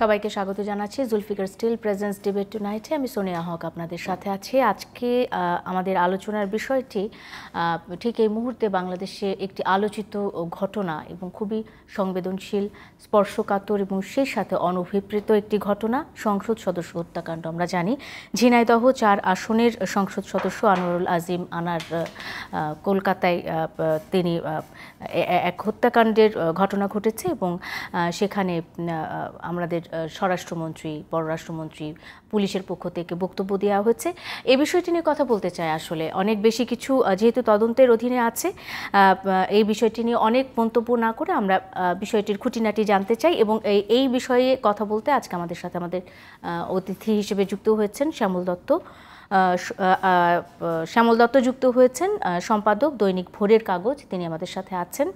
সবাইকে স্বাগত জানাচ্ছি জুলফিকার স্টিল প্রেজেন্স ডিবেট টুনাইটে। আমি সোনিয়া হক আপনাদের সাথে আছি। আজকে আমাদের আলোচনার বিষয়টি ঠিক এই মুহূর্তে বাংলাদেশে একটি আলোচিত ঘটনা এবং খুবই সংবেদনশীল, স্পর্শকাতর এবং সেই সাথে অনভিপ্রেত একটি ঘটনা, সংসদ সদস্য হত্যাকাণ্ড। আমরা জানি ঝিনাইদহ 4 আসনের সংসদ সদস্য আনোয়ারুল আজিম আনার কলকাতায় তিনি এক হত্যাকাণ্ডের ঘটনা ঘটেছে এবং সেখানে আমাদের স্বরাষ্ট্রমন্ত্রী, পররাষ্ট্রমন্ত্রী, পুলিশের পক্ষ থেকে বক্তব্য দেওয়া হয়েছে। এই বিষয়টি নিয়ে কথা বলতে চাই। আসলে অনেক বেশি কিছু যেহেতু তদন্তের অধীনে আছে, এই বিষয়টি নিয়ে অনেক মন্তব্য না করে আমরা বিষয়টির খুঁটিনাটি জানতে চাই এবং এই বিষয়ে কথা বলতে আজকে আমাদের সাথে আমাদের অতিথি হিসেবে যুক্ত হয়েছেন শ্যামল দত্ত যুক্ত হয়েছেন, সম্পাদক দৈনিক ভোরের কাগজ, তিনি আমাদের সাথে আছেন।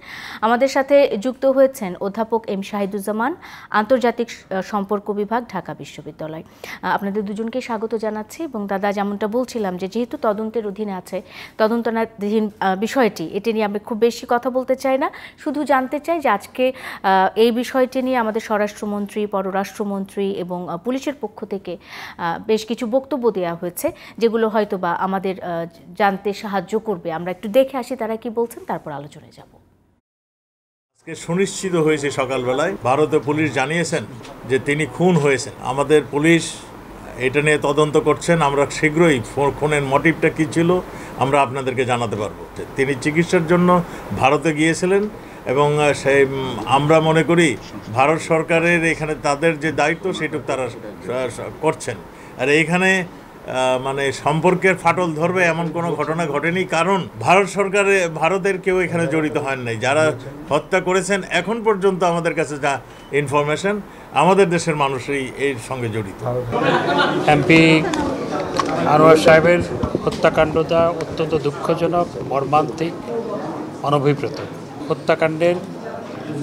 আমাদের সাথে যুক্ত হয়েছেন অধ্যাপক এম শাহিদুজ্জামান, আন্তর্জাতিক সম্পর্ক বিভাগ, ঢাকা বিশ্ববিদ্যালয়। আপনাদের দুজনকে স্বাগত জানাচ্ছি। এবং দাদা, যেমনটা বলছিলাম যে যেহেতু তদন্তের অধীনে আছে, তদন্তাধীন বিষয়টি, এটি নিয়ে আমি খুব বেশি কথা বলতে চাই না, শুধু জানতে চাই যে আজকে এই বিষয়টি নিয়ে আমাদের স্বরাষ্ট্রমন্ত্রী, পররাষ্ট্রমন্ত্রী এবং পুলিশের পক্ষ থেকে বেশ কিছু বক্তব্য দেওয়া হয়েছে যেগুলো হয়তো বা আমাদের জানতে সাহায্য করবে। আমরা একটু দেখে আসি তারা কি বলছেন, তারপর আলোচনায় যাব। আজকে সুনিশ্চিত হয়েছে সকালবেলায়, ভারতীয় পুলিশ জানিয়েছেন যে তিনি খুন হয়েছেন। আমাদের পুলিশ এটা নিয়ে তদন্ত করছেন। আমরা শীঘ্রই খুনের মোটিভটা কী ছিল আমরা আপনাদেরকে জানাতে পারবো। তিনি চিকিৎসার জন্য ভারতে গিয়েছিলেন এবং সেই আমরা মনে করি ভারত সরকারের এখানে তাদের যে দায়িত্ব সেটুকু তারা করছেন। আর এইখানে মানে সম্পর্কের ফাটল ধরবে এমন কোনো ঘটনা ঘটেনি, কারণ ভারতের কেউ এখানে জড়িত হন নাই। যারা হত্যা করেছেন এখন পর্যন্ত আমাদের কাছে যা ইনফরমেশন, আমাদের দেশের মানুষই এর সঙ্গে জড়িত। এমপি আনোয়ার সাহেবের হত্যাকাণ্ডটা অত্যন্ত দুঃখজনক, মর্মান্তিক, অনভিপ্রেত। হত্যাকাণ্ডের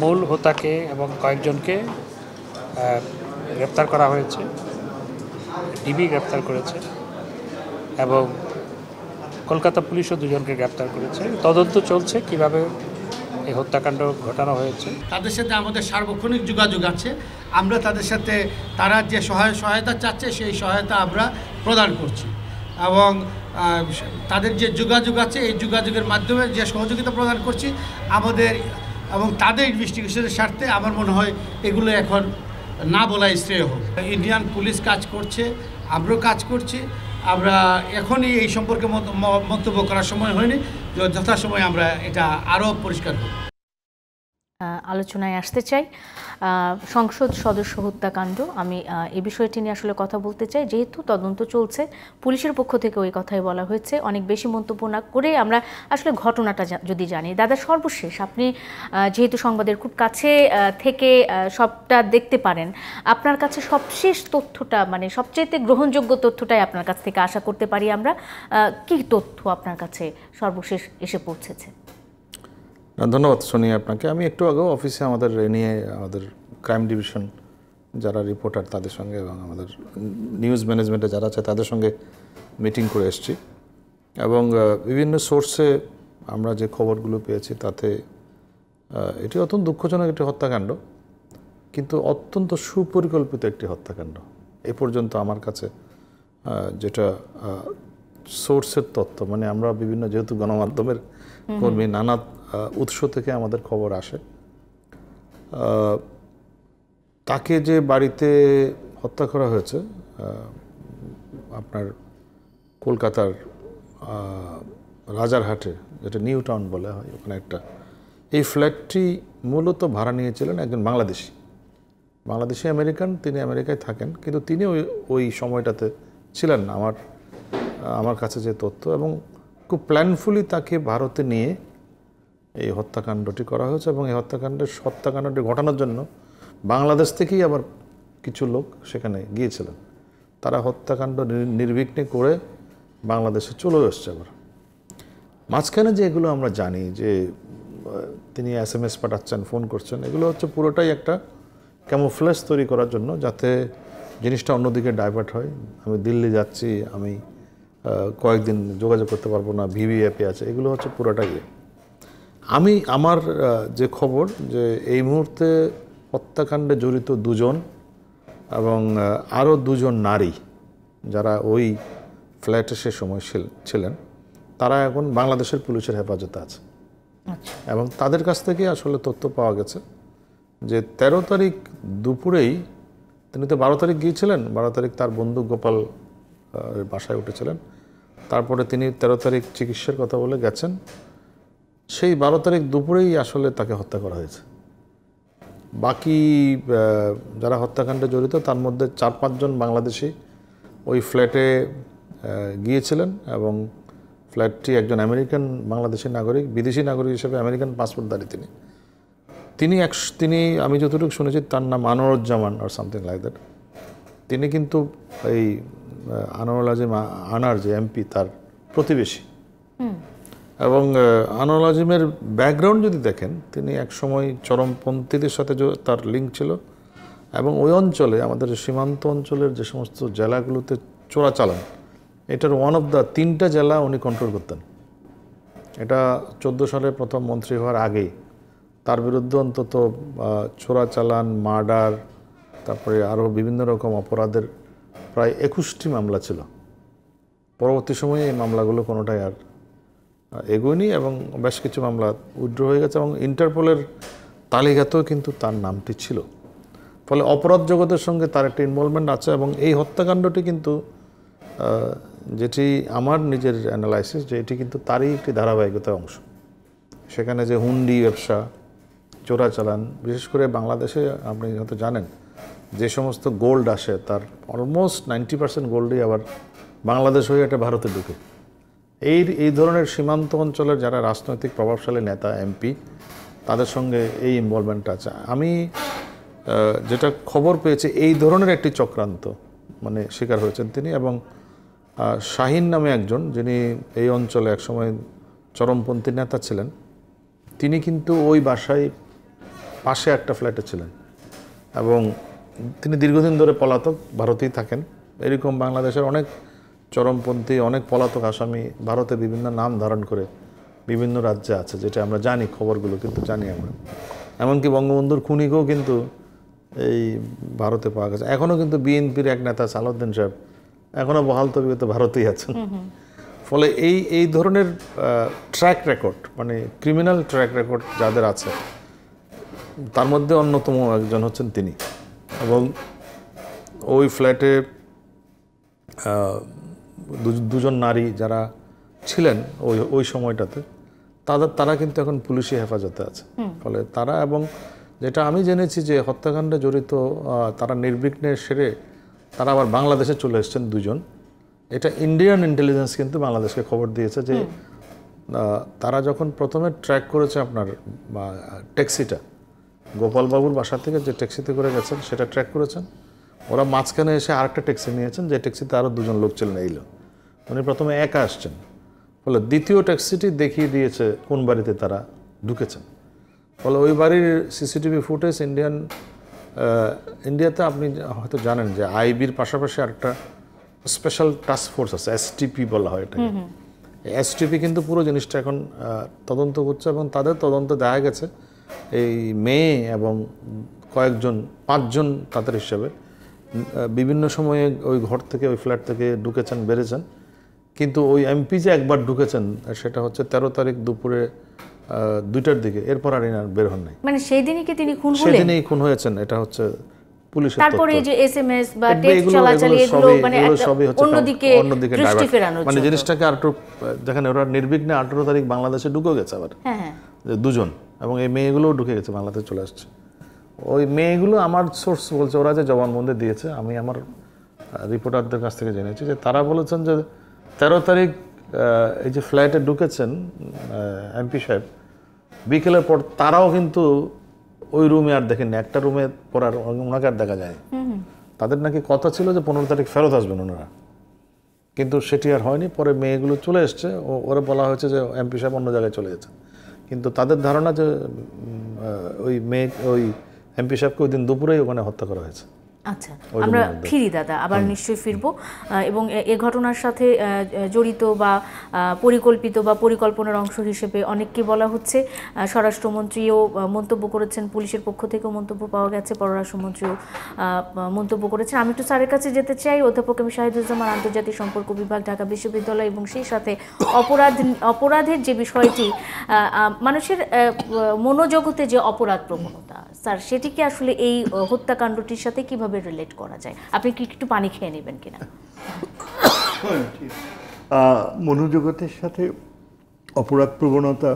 মূল হোতাকে এবং কয়েকজনকে গ্রেপ্তার করা হয়েছে, ডিবি গ্রেপ্তার করেছে এবং কলকাতা পুলিশও দুজনকে গ্রেপ্তার করেছে। তদন্ত চলছে কিভাবে এই হত্যাকাণ্ড ঘটানো হয়েছে। তাদের সাথে আমাদের সার্বক্ষণিক যোগাযোগ আছে। আমরা তাদের সাথে তারা যে সহায়তা চাচ্ছে সেই সহায়তা আমরা প্রদান করছি এবং তাদের যে যোগাযোগ আছে এই যোগাযোগের মাধ্যমে যে সহযোগিতা প্রদান করছি আমাদের এবং তাদের ইনভেস্টিগেশনের স্বার্থে আমার মনে হয় এগুলো এখন না বলাই শ্রেয় হোক। ইন্ডিয়ান পুলিশ কাজ করছে, আমরাও কাজ করছি। আমরা এখনই এই সম্পর্কে মন্তব্য করার সময় হয়নি, যথাসময়ে আমরা এটা আরও পরিষ্কার করব। আলোচনায় আসতে চাই সংসদ সদস্য হত্যাকাণ্ড। আমি এই বিষয়টি নিয়ে আসলে কথা বলতে চাই। যেহেতু তদন্ত চলছে, পুলিশের পক্ষ থেকে ওই কথাই বলা হয়েছে, অনেক বেশি মন্তব্য না করে আমরা আসলে ঘটনাটা যদি জানি। দাদা, সর্বশেষ আপনি যেহেতু সংবাদের খুব কাছে থেকে সবটা দেখতে পারেন, আপনার কাছে সবশেষ তথ্যটা, মানে সবচেয়ে গ্রহণযোগ্য তথ্যটাই আপনার কাছ থেকে আশা করতে পারি আমরা। কি তথ্য আপনার কাছে সর্বশেষ এসে পৌঁছেছে? ধন্যবাদ সোনিয়া আপনাকে। আমি একটু আগেও অফিসে আমাদের ক্রাইম ডিভিশন যারা রিপোর্টার তাদের সঙ্গে এবং আমাদের নিউজ ম্যানেজমেন্টে যারা আছে তাদের সঙ্গে মিটিং করে এসেছি এবং বিভিন্ন সোর্সে আমরা যে খবরগুলো পেয়েছি তাতে এটি অত্যন্ত দুঃখজনক একটি হত্যাকাণ্ড, কিন্তু অত্যন্ত সুপরিকল্পিত একটি হত্যাকাণ্ড। এ পর্যন্ত আমার কাছে যেটা সোর্সের তথ্য, মানে আমরা বিভিন্ন যেহেতু গণমাধ্যমের কর্মী, নানা উৎস থেকে আমাদের খবর আসে, তাকে যে বাড়িতে হত্যা করা হয়েছে আপনার কলকাতার রাজারহাটে, যেটা নিউ টাউন বলা হয়, ওখানে একটা, এই ফ্ল্যাটটি মূলত ভাড়া নিয়েছিলেন একজন বাংলাদেশি আমেরিকান। তিনি আমেরিকায় থাকেন, কিন্তু তিনি ওই সময়টাতে ছিলেন না আমার কাছে যে তথ্য, এবং খুব প্ল্যানফুলি তাকে ভারতে নিয়ে এই হত্যাকাণ্ডটি করা হয়েছে। এবং এই হত্যাকাণ্ডটি ঘটানোর জন্য বাংলাদেশ থেকেই আবার কিছু লোক সেখানে গিয়েছিলেন। তারা হত্যাকাণ্ড নির্বিঘ্নে করে বাংলাদেশে চলে এসছে। আবার মাঝখানে যে এগুলো আমরা জানি যে তিনি SMS পাঠাচ্ছেন, ফোন করছেন, এগুলো হচ্ছে পুরোটাই একটা ক্যামোফ্লেজ তৈরি করার জন্য, যাতে জিনিসটা অন্যদিকে ডাইভার্ট হয়। আমি দিল্লি যাচ্ছি, আমি কয়েকদিন যোগাযোগ করতে পারবো না, ভিভিআইপি আছে, এগুলো হচ্ছে পুরোটাই। আমার যে খবর, যে এই মুহূর্তে হত্যাকাণ্ডে জড়িত দুজন এবং আরও দুজন নারী যারা ওই ফ্ল্যাটে সে সময় ছিলেন, তারা এখন বাংলাদেশের পুলিশের হেফাজতে আছে। আচ্ছা, এবং তাদের কাছ থেকে আসলে তথ্য পাওয়া গেছে যে 13 তারিখ দুপুরেই, তিনি তো 12 তারিখ গিয়েছিলেন, 12 তারিখ তার বন্ধু গোপাল বাসায় উঠেছিলেন, তারপরে তিনি 13 তারিখ চিকিৎসার কথা বলে গেছেন, সেই 12 তারিখ দুপুরেই আসলে তাকে হত্যা করা হয়েছে। বাকি যারা হত্যাকাণ্ডে জড়িত তার মধ্যে 4-5 জন বাংলাদেশি ওই ফ্ল্যাটে গিয়েছিলেন এবং ফ্ল্যাটটি একজন আমেরিকান বাংলাদেশি নাগরিক, বিদেশি নাগরিক হিসেবে আমেরিকান পাসপোর্টধারী তিনি আমি যতটুকু শুনেছি তার নাম আনোয়ারুজ্জামান আর সামথিং লাইক দ্যাট। তিনি কিন্তু এই আনোয়ারুল আজিম আনার যে এমপি তার প্রতিবেশী। এবং আনোয়ারুল আজিমের ব্যাকগ্রাউন্ড যদি দেখেন, তিনি একসময় চরমপন্থীদের সাথে তার লিঙ্ক ছিল এবং ওই অঞ্চলে আমাদের সীমান্ত অঞ্চলের যে সমস্ত জেলাগুলোতে চোরাচালান, এটার ওয়ান অফ দ্য 3টা জেলা উনি কন্ট্রোল করতেন। এটা 14 সালে প্রথম মন্ত্রী হওয়ার আগেই তার বিরুদ্ধে অন্তত চোরাচালান, মার্ডার, তারপরে আরও বিভিন্ন রকম অপরাধের প্রায় 21টি মামলা ছিল। পরবর্তী সময়ে এই মামলাগুলো কোনোটাই আর এগোয়নি এবং বেশ কিছু মামলা উইথড্র হয়ে গেছে এবং ইন্টারপোলের তালিকাতেও কিন্তু তার নামটি ছিল। ফলে অপরাধ জগতের সঙ্গে তার একটা ইনভলভমেন্ট আছে এবং এই হত্যাকাণ্ডটি কিন্তু যেটি আমার নিজের অ্যানালাইসিস, যে এটি কিন্তু তারই একটি ধারাবাহিকতার অংশ। সেখানে যে হুন্ডি ব্যবসা, চোরাচালান, বিশেষ করে বাংলাদেশে আপনি হয়তো জানেন যে সমস্ত গোল্ড আসে তার অলমোস্ট 90% গোল্ডই আবার বাংলাদেশ হয়ে এটা ভারতে ঢুকে। এই ধরনের সীমান্ত অঞ্চলের যারা রাজনৈতিক প্রভাবশালী নেতা, এমপি, তাদের সঙ্গে এই ইনভলভমেন্ট আছে। আমি যেটা খবর পেয়েছি, এই ধরনের একটি চক্রান্ত মানে শিকার হয়েছেন তিনি। এবং শাহিন নামে একজন, যিনি এই অঞ্চলে একসময় চরমপন্থী নেতা ছিলেন, তিনি কিন্তু ওই বাসায় পাশে একটা ফ্ল্যাটে ছিলেন এবং তিনি দীর্ঘদিন ধরে পলাতক, ভারতেই থাকেন। এরকম বাংলাদেশের অনেক চরমপন্থী, অনেক পলাতক আসামি ভারতে বিভিন্ন নাম ধারণ করে বিভিন্ন রাজ্যে আছে, যেটা আমরা জানি, খবরগুলো কিন্তু জানি আমরা। এমনকি বঙ্গবন্ধুর খুনিকেও কিন্তু এই ভারতে পাওয়া গেছে। এখনও কিন্তু বিএনপির এক নেতা সালাউদ্দিন সাহেব এখনও বহাল তবিয়তে ভারতেই আছেন। ফলে এই ধরনের ট্র্যাক রেকর্ড, মানে ক্রিমিনাল ট্র্যাক রেকর্ড যাদের আছে, তার মধ্যে অন্যতম একজন হচ্ছেন তিনি। এবং ওই ফ্ল্যাটে দুজন নারী যারা ছিলেন ওই সময়টাতে, তারা কিন্তু এখন পুলিশি হেফাজতে আছে। ফলে তারা, এবং যেটা আমি জেনেছি যে হত্যাকাণ্ডে জড়িত তারা নির্বিঘ্নে সেরে তারা আবার বাংলাদেশে চলে এসেছেন দুজন। এটা ইন্ডিয়ান ইন্টেলিজেন্স কিন্তু বাংলাদেশকে খবর দিয়েছে যে তারা যখন প্রথমে ট্র্যাক করেছে আপনার ট্যাক্সিটা, গোপালবাবুর বাসা থেকে যে ট্যাক্সিতে করে গেছেন সেটা ট্র্যাক করেছেন, ওরা মাঝখানে এসে আরেকটা ট্যাক্সি নিয়েছেন, যে ট্যাক্সিতে আরও দুজন লোক ছিলেন। এইলো উনি প্রথমে একা আসছেন, ফলে দ্বিতীয় ট্যাক্সিটি দেখিয়ে দিয়েছে কোন বাড়িতে তারা ঢুকেছেন। ফলে ওই বাড়ির সিসিটিভি ফুটেজ ইন্ডিয়াতে আপনি হয়তো জানেন যে আইবির পাশাপাশি আরেকটা স্পেশাল টাস্ক ফোর্স আছে, এসটিপি বলা হয় এটাকে। এসটিপি কিন্তু পুরো জিনিসটা এখন তদন্ত করছে এবং তাদের তদন্তে দেখা গেছে এই মেয়ে এবং কয়েকজন 5 জন তাদের হিসাবে বিভিন্ন সময়ে ওই ঘর থেকে, ওই ফ্ল্যাট থেকে ঢুকেছেন, বেড়েছেন। কিন্তু ওই এমপি যে একবার ঢুকেছেন সেটা হচ্ছে 13 তারিখ দুপুরে 2টার দিকে, এরপর আর বের হন নাই। মানে সেই দিনই কি তিনি খুন হলেন? সেদিনই খুন হয়েছেন, এটা হচ্ছে পুলিশের তথ্য। তারপরে এই যে এসএমএস বা টেক্সট চলাচলে এগুলো মানে অন্যদিকে দৃষ্টি ফেরানো, মানে জিনিসটাকে আর দেখেন ওরা নির্বিঘ্নে 18 তারিখ বাংলাদেশে ঢুকে গেছে আবার দুজন, এবং এই মেয়েগুলোও ঢুকে গেছে, বাংলাদেশে চলে আসছে। ওই মেয়েগুলো আমার সোর্স বলছে ওরা যে জবানবন্দি দিয়েছে, আমি আমার রিপোর্টারদের কাছ থেকে জেনেছি যে তারা বলেছেন যে 13 তারিখ এই যে ফ্ল্যাটে ঢুকেছেন এমপি সাহেব, বিকেলের পর তারাও কিন্তু ওই রুমে আর দেখেননি, একটা রুমে পর আর ওনাকে আর দেখা যায়। তাদের নাকি কথা ছিল যে 15 তারিখ ফেরত আসবেন ওনারা, কিন্তু সেটি আর হয়নি। পরে মেয়েগুলো চলে এসছে, ওরা বলা হয়েছে যে এমপি সাহেব অন্য জায়গায় চলে গেছেন, কিন্তু তাদের ধারণা যে ওই এমপি সাহেবকে ওই দিন দুপুরেই ওখানে হত্যা করা হয়েছে। আচ্ছা, আমরা ফিরি দাদা, আবার নিশ্চয়ই ফিরবো। এবং এ ঘটনার সাথে জড়িত বা পরিকল্পিত বা পরিকল্পনার অংশ হিসেবে অনেককে বলা হচ্ছে। স্বরাষ্ট্রমন্ত্রীও মন্তব্য করেছেন, পুলিশের পক্ষ থেকেও মন্তব্য পাওয়া গেছে, পররাষ্ট্রমন্ত্রীও মন্তব্য করেছেন। আমি একটু স্যারের কাছে যেতে চাই। অধ্যাপক এম শাহিদুজ্জামান, আন্তর্জাতিক সম্পর্ক বিভাগ, ঢাকা বিশ্ববিদ্যালয়, এবং সেই সাথে অপরাধের যে বিষয়টি, মানুষের মনোজগতে যে অপরাধ প্রবণতা, স্যার সেটিকে আসলে এই হত্যাকাণ্ডটির সাথে কিভাবে রিলেট করা যায়? আপনি কি একটু পানি খেয়ে নেবেন কিনা? মনোজগতের সাথে অপরাধ প্রবণতা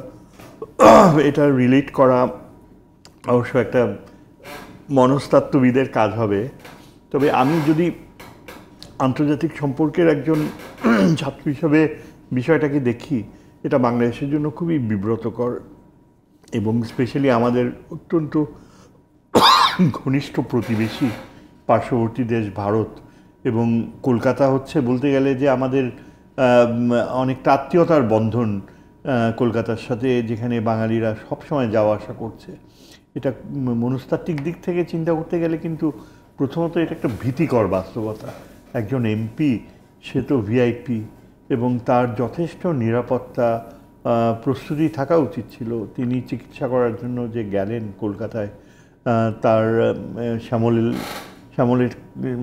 এটা রিলেট করা অবশ্য একটা মনস্তাত্ত্ববিদের কাজ হবে। তবে আমি যদি আন্তর্জাতিক সম্পর্কের একজন ছাত্র হিসাবে বিষয়টাকে দেখি, এটা বাংলাদেশের জন্য খুবই বিব্রতকর, এবং স্পেশালি আমাদের অত্যন্ত ঘনিষ্ঠ প্রতিবেশী পার্শ্ববর্তী দেশ ভারত, এবং কলকাতা হচ্ছে বলতে গেলে যে আমাদের অনেকটা আত্মীয়তার বন্ধন কলকাতার সাথে, যেখানে বাঙালিরা সবসময় যাওয়া আসা করছে। এটা মনস্তাত্ত্বিক দিক থেকে চিন্তা করতে গেলে কিন্তু প্রথমত এটা একটা ভীতিকর বাস্তবতা। একজন এমপি, সে তো ভিআইপি, এবং তার যথেষ্ট নিরাপত্তা প্রস্তুতি থাকা উচিত ছিল। তিনি চিকিৎসা করার জন্য যে গেলেন কলকাতায়, তার শ্যামলের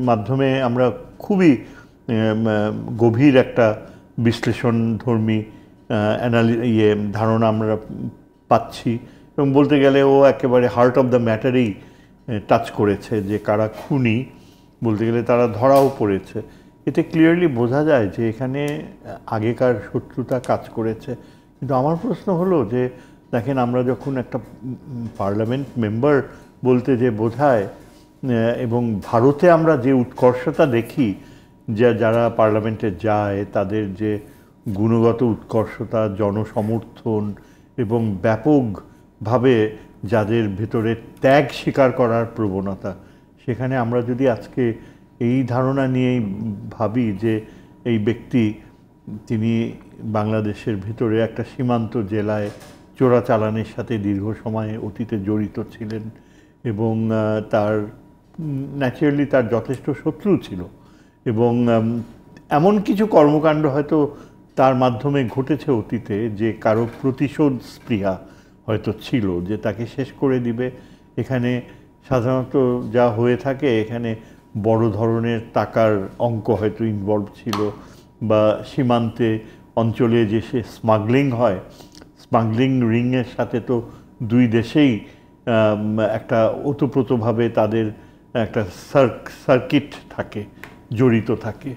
মাধ্যমে আমরা খুবই গভীর একটা বিশ্লেষণধর্মী ধারণা আমরা পাচ্ছি, এবং বলতে গেলে ও একেবারে হার্ট অফ দ্য ম্যাটারেই টাচ করেছে, যে কারা খুনি, বলতে গেলে তারা ধরাও পড়েছে। এতে ক্লিয়ারলি বোঝা যায় যে এখানে আগেকার শত্রুতা কাজ করেছে। কিন্তু আমার প্রশ্ন হলো যে দেখেন, আমরা যখন একটা পার্লামেন্ট মেম্বার বলতে যে বোঝায়, এবং ভারতে আমরা যে উৎকর্ষতা দেখি, যারা পার্লামেন্টে যায় তাদের যে গুণগত উৎকর্ষতা, জনসমর্থন, এবং ব্যাপকভাবে যাদের ভেতরে ত্যাগ স্বীকার করার প্রবণতা, সেখানে আমরা যদি আজকে এই ধারণা নিয়েই ভাবি যে এই ব্যক্তি, তিনি বাংলাদেশের ভিতরে একটা সীমান্ত জেলায় চোরাচালানের সাথে দীর্ঘ সময় অতীতে জড়িত ছিলেন, এবং তার ন্যাচারালি তার যথেষ্ট শত্রু ছিল, এবং এমন কিছু কর্মকাণ্ড হয়তো তার মাধ্যমে ঘটেছে অতীতে, যে কারো প্রতিশোধ স্পৃহা হয়তো ছিল, যে তাকে শেষ করে দিবে। এখানে সাধারণত যা হয়ে থাকে, এখানে বড় ধরনের টাকার অঙ্ক হয়তো ইনভলভ ছিল, বা সীমান্তে অঞ্চলে যে সে স্মাগলিং হয়, স্মাগলিং রিংয়ের সাথে তো দুই দেশেই একটা ওতপ্রোতভাবে তাদের একটা সার্কিট থাকে, জড়িত থাকে।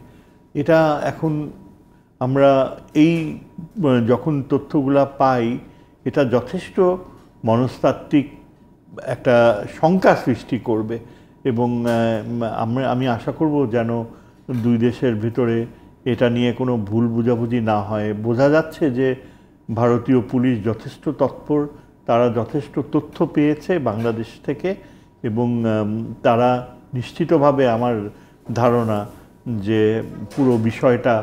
এটা এখন আমরা এই যখন তথ্যগুলা পাই, এটা যথেষ্ট মনস্তাত্ত্বিক একটা শঙ্কা সৃষ্টি করবে, এবং আমি আশা করব যেন দুই দেশের ভিতরে এটা নিয়ে কোনো ভুল বুঝাবুঝি না হয়। বোঝা যাচ্ছে যে ভারতীয় পুলিশ যথেষ্ট তৎপর, তারা যথেষ্ট তথ্য পেয়েছে বাংলাদেশ থেকে, এবং তারা নিশ্চিতভাবে আমার ধারণা যে পুরো বিষয়টা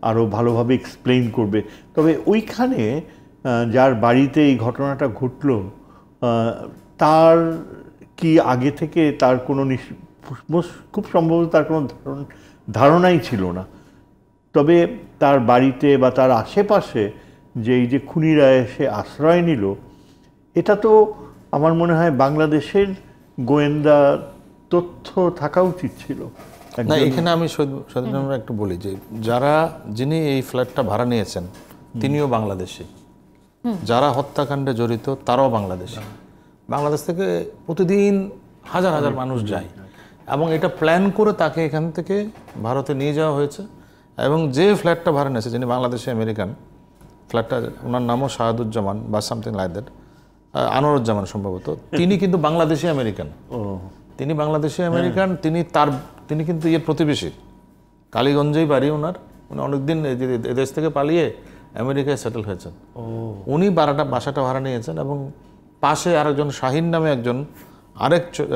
আরও ভালোভাবে এক্সপ্লেইন করবে। তবে ওইখানে যার বাড়িতে এই ঘটনাটা ঘটল, তার কি আগে থেকে তার কোনো খুব সম্ভবত তার কোনো ধারণাই ছিল না। তবে তার বাড়িতে বা তার আশেপাশে যে এই যে খুনিরা এসে আশ্রয় নিল, এটা তো আমার মনে হয় বাংলাদেশের গোয়েন্দা তথ্য থাকা উচিত ছিল। না, এখানে আমি আমরা একটু বলি যে যিনি এই ফ্ল্যাটটা ভাড়া নিয়েছেন তিনিও বাংলাদেশি, যারা হত্যাকাণ্ডে জড়িত তারাও বাংলাদেশি। বাংলাদেশ থেকে প্রতিদিন হাজার হাজার মানুষ যায়, এবং এটা প্ল্যান করে তাকে এখান থেকে ভারতে নিয়ে যাওয়া হয়েছে। এবং যে ফ্ল্যাটটা ভাড়া নিয়েছে, যিনি বাংলাদেশি আমেরিকান, ফ্ল্যাটটা ওনার নামও শাহাদুজ্জামান বা সামথিং লাইক দ্যাট, আনোয়ারুজ্জামান সম্ভবত, তিনি কিন্তু বাংলাদেশি আমেরিকান। তিনি বাংলাদেশি আমেরিকান, তিনি কিন্তু এর প্রতিবেশী, কালীগঞ্জেই বাড়ি ওনার। উনি অনেকদিন এদেশ থেকে পালিয়ে আমেরিকায় সেটেল হয়েছেন। উনি বাসাটা ভাড়া নিয়েছেন, এবং পাশে আরেকজন শাহিন নামে একজন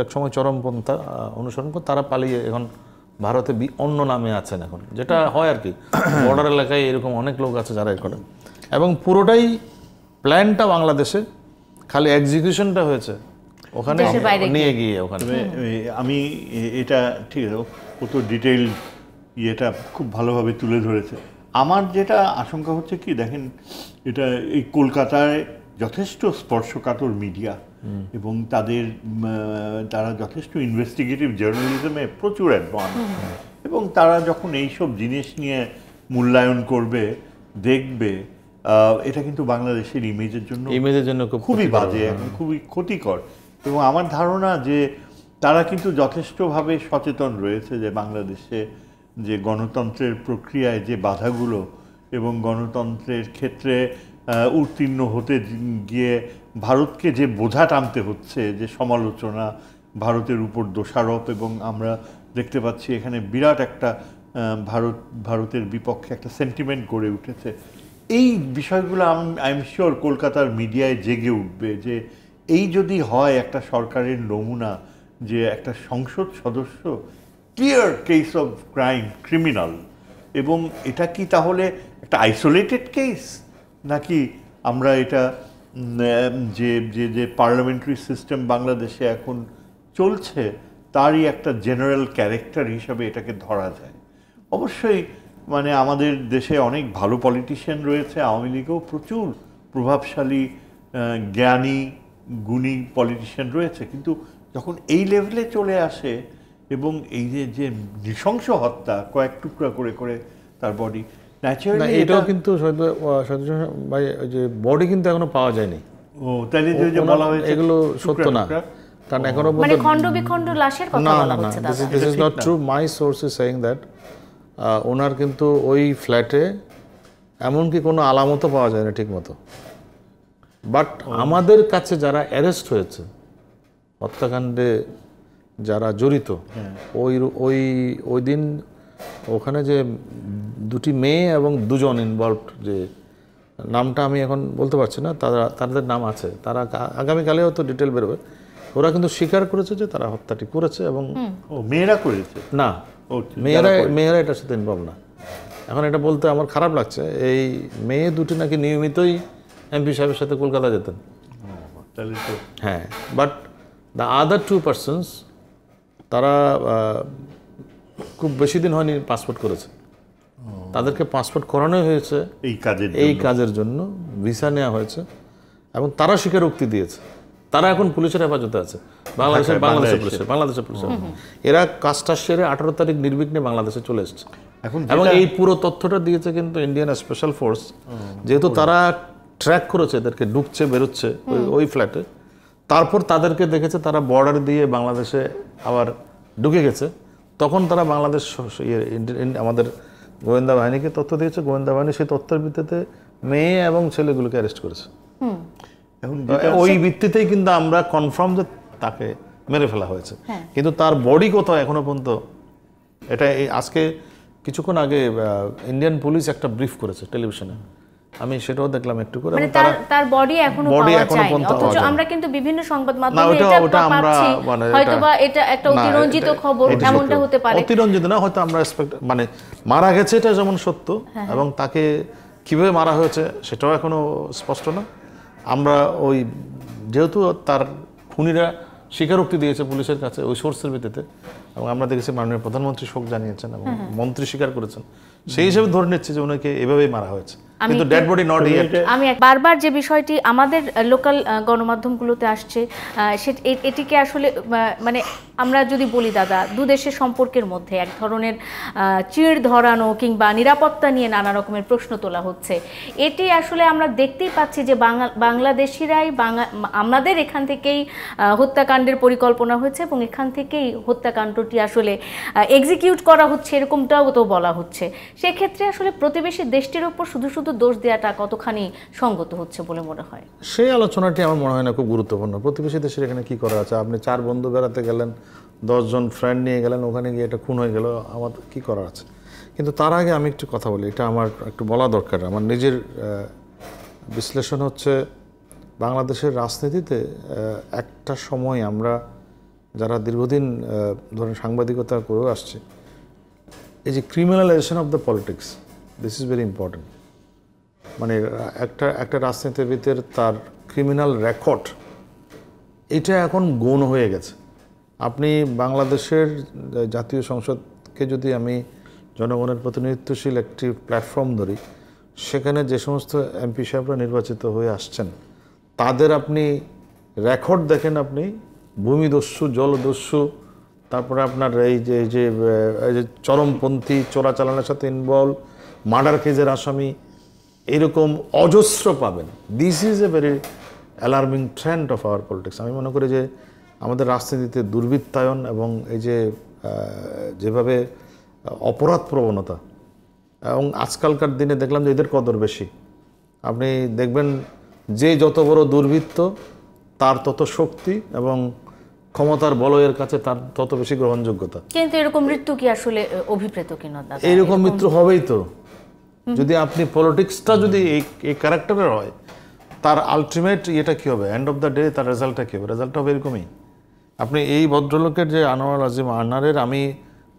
এক সময় চরমপন্থা অনুসরণ করে তারা পালিয়ে এখন ভারতে অন্য নামে আছেন এখন, যেটা হয় আর কি। বর্ডার এলাকায় এরকম অনেক লোক আছে যারা এ করে, এবং পুরোটাই প্ল্যানটা বাংলাদেশে, খালি এক্সিকিউশনটা হয়েছে ওখানে দেশের বাইরে নিয়ে গিয়ে ওখানে তবে আমি এটা ঠিক আছে, ও তো ডিটেইল ইয়েটা খুব ভালোভাবে তুলে ধরেছে। আমার যেটা আশঙ্কা হচ্ছে কি দেখেন, এটা এই কলকাতায় যথেষ্ট স্পর্শকাতর মিডিয়া এবং তারা যথেষ্ট ইনভেস্টিগেটিভ জার্নালিজমে প্রচুর অ্যাডভান্স, এবং তারা যখন এইসব জিনিস নিয়ে মূল্যায়ন করবে, দেখবে, এটা কিন্তু বাংলাদেশের ইমেজের জন্য খুবই বাজে, খুবই ক্ষতিকর। এবং আমার ধারণা যে তারা কিন্তু যথেষ্টভাবে সচেতন রয়েছে যে বাংলাদেশে যে গণতন্ত্রের প্রক্রিয়ায় যে বাধাগুলো এবং গণতন্ত্রের ক্ষেত্রে উত্তীর্ণ হতে গিয়ে ভারতকে যে বোঝা টানতে হচ্ছে, যে সমালোচনা, ভারতের উপর দোষারোপ, এবং আমরা দেখতে পাচ্ছি এখানে বিরাট একটা ভারতের বিপক্ষে একটা সেন্টিমেন্ট গড়ে উঠেছে। এই বিষয়গুলো আই এম শিওর কলকাতার মিডিয়ায় জেগে উঠবে যে এই যদি হয় একটা সরকারের নমুনা, যে একটা সংসদ সদস্য clear case of crime, criminal, এবং এটা কি তাহলে একটা আইসোলেটেড কেস, নাকি আমরা এটা যে যে যে পার্লামেন্টারি সিস্টেম বাংলাদেশে এখন চলছে তারই একটা জেনারেল ক্যারেক্টার হিসাবে এটাকে ধরা যায়? অবশ্যই মানে আমাদের দেশে অনেক ভালো পলিটিশিয়ান রয়েছে, আওয়ামী লীগেও প্রচুর প্রভাবশালী জ্ঞানী গুণী পলিটিশিয়ান রয়েছে, কিন্তু যখন এই লেভেলে চলে আসে এবং এই যে নৃশংস হত্যা, কয়েক টুকরা করে করে তার বডি, ন্যাচারালি এটাও কিন্তু ভাই ওই যে বডি কিন্তু এখনো পাওয়া যায়নি। ও তাহলে যে বলা হয়েছে এগুলো সত্য না, কারণ এখনো মানে খণ্ড বিখণ্ড লাশের কথা বলা হচ্ছে দাদা। This is not true. My source is saying that owner কিন্তু ওই ফ্ল্যাটে এমনকি কোনো আলামতও পাওয়া যায় না ঠিক মতো। বাট আমাদের কাছে যারা অ্যারেস্ট হয়েছে হত্যাকাণ্ডে, যারা জড়িত, ওই দিন ওখানে যে দুটি মেয়ে এবং দুজন ইনভলভড, যে নামটা আমি এখন বলতে পারছি না, তাদের নাম আছে, তারা আগামীকালে হয়তো ডিটেল বেরোবে। ওরা কিন্তু স্বীকার করেছে যে তারা হত্যাটি করেছে। এবং মেয়েরা করেছে না, মেয়েরা এটার সাথে ইনভলভ না। এখন এটা বলতে আমার খারাপ লাগছে, এই মেয়ে দুটি নাকি নিয়মিতই এমপি সাহেবের সাথে কলকাতা যেতেন। হ্যাঁ, বাট দ্য আদার 2 পার্সনস তারা খুব বেশি দিন হয়নি পাসপোর্ট করেছে, তাদেরকে পাসপোর্ট করানো হয়েছে এই কাজের জন্য, ভিসা নেওয়া হয়েছে, এবং তারা স্বীকারোক্তি দিয়েছে। তারা এখন পুলিশের হেফাজতে আছে, বাংলাদেশের পুলিশের। এরা কাজটা সেরে 18 তারিখ নির্বিঘ্নে বাংলাদেশে চলে এসছে। এবং এই পুরো তথ্যটা দিয়েছে কিন্তু ইন্ডিয়ান স্পেশাল ফোর্স, যেহেতু তারা ট্র্যাক করেছে এদেরকে, ঢুকছে বেরোচ্ছে ওই ফ্ল্যাটে, তারপর তাদেরকে দেখেছে তারা বর্ডার দিয়ে বাংলাদেশে আবার ঢুকে গেছে, তখন তারা বাংলাদেশ আমাদের গোয়েন্দা বাহিনীকে তথ্য দিয়েছে। গোয়েন্দা বাহিনী সেই তথ্যের ভিত্তিতে মেয়ে এবং ছেলেগুলোকে অ্যারেস্ট করেছে। ওই ভিত্তিতেই কিন্তু আমরা কনফার্ম যে তাকে মেরে ফেলা হয়েছে, কিন্তু তার বডি কোথাও এখনো পর্যন্ত, এটা এই আজকে কিছুক্ষণ আগে ইন্ডিয়ান পুলিশ একটা ব্রিফ করেছে টেলিভিশনে, আমি সেটাও দেখলাম একটু করে। মানে তার বডি এখনো পাওয়া যায়নি, অথচ আমরা কিন্তু বিভিন্ন সংবাদ মাধ্যমে এটা পাচ্ছি, হয়তোবা এটা একটা অতিরঞ্জিত খবর, এমনটা হতে পারে। অতিরঞ্জিত না, হয়তো আমরা মানে মারা গেছে এটা যেমন সত্য, এবং তাকে কিভাবে মারা হয়েছে সেটাও এখনো স্পষ্ট না। আমরা ওই যেহেতু তার খুনিরা স্বীকারোক্তি দিয়েছে পুলিশের কাছে ওই সোর্সের ভিত্তিতে, এবং আমরা দেখেছি মাননীয় প্রধানমন্ত্রী শোক জানিয়েছেন এবং মন্ত্রী স্বীকার করেছেন, সেই হিসেবে ধরে নিচ্ছি যে ওনাকে এভাবেই মারা হয়েছে, কিন্তু ডেড বডি নট ইয়েট। আমি বারবার যে বিষয়টি আমাদের লোকাল গণমাধ্যমগুলোতে আসছে, এটিকে আসলে মানে আমরা যদি বলি দাদা, দু দেশের সম্পর্কের মধ্যে এক ধরনের চিড় ধরানো কিংবা নিরাপত্তা নিয়ে নানা রকমের প্রশ্ন তোলা হচ্ছে। এটি আসলে আমরা দেখতেই পাচ্ছি যে বাংলাদেশিরাই আমাদের এখান থেকেই হত্যাকাণ্ডের পরিকল্পনা হয়েছে, এবং এখান থেকেই হত্যাকাণ্ডটি আসলে এক্সিকিউট করা হচ্ছে, এরকমটাও তো বলা হচ্ছে। সেক্ষেত্রে আসলে প্রতিবেশী দেশটির উপর শুধু শুধু দোষ দেওয়াটা কতখানি সঙ্গত হচ্ছে বলে মনে হয়? সেই আলোচনাটি আমার মনে হয় না খুব গুরুত্বপূর্ণ। প্রতিবেশী দেশের এখানে কি করা আছে? আপনি 4 বন্ধু বেড়াতে গেলেন, 10 জন ফ্রেন্ড নিয়ে গেলেন, ওখানে গিয়ে এটা খুন হয়ে গেল, আমার কি করার আছে? কিন্তু তার আগে আমি একটু কথা বলি, এটা আমার একটু বলা দরকার। আমার নিজের বিশ্লেষণ হচ্ছে, বাংলাদেশের রাজনীতিতে একটা সময় আমরা যারা দীর্ঘদিন ধরেন সাংবাদিকতা করে আসছে, এই যে criminalisation of the politics, this is very important. মানে একটা রাজনীতিবিদের তার ক্রিমিনাল রেকর্ড এটা এখন গৌণ হয়ে গেছে। আপনি বাংলাদেশের জাতীয় সংসদকে যদি আমি জনগণের প্রতিনিধিত্বশীল একটি প্ল্যাটফর্ম ধরি, সেখানে যে সমস্ত এমপি সাহেবরা নির্বাচিত হয়ে আসছেন তাদের আপনি রেকর্ড দেখেন, আপনি ভূমিদস্যু, জলদস্যু, তারপরে আপনার এই যে চরমপন্থী, চোরাচালানের সাথে ইনভলভ, মার্ডার কেসের আসামি, এরকম অজস্র পাবেন। This is a very alarming trend of our politics. আমি মনে করি যে আমাদের রাজনীতিতে দুর্বৃত্তায়ন এবং এই যে যেভাবে অপরাধ প্রবণতা, এবং আজকালকার দিনে দেখলাম যে এদের কদর বেশি। আপনি দেখবেন যে যত বড় দুর্বৃত্ত তার তত শক্তি এবং ক্ষমতার বলয়ের কাছে তার তত বেশি গ্রহণযোগ্যতা। কিন্তু এরকম মৃত্যু কি আসলে অভিপ্রেত কিনা দাদা? এইরকম মৃত্যু হবেই তো। যদি আপনি পলিটিক্সটা যদি এই ক্যারেক্টারের হয়, তার আলটিমেট এটা কী হবে, এন্ড অফ দ্য ডে তার রেজাল্টটা কী হবে? রেজাল্টটা হবে এরকমই। আপনি এই ভদ্রলোকের যে আনোয়ার আজিম আনারের, আমি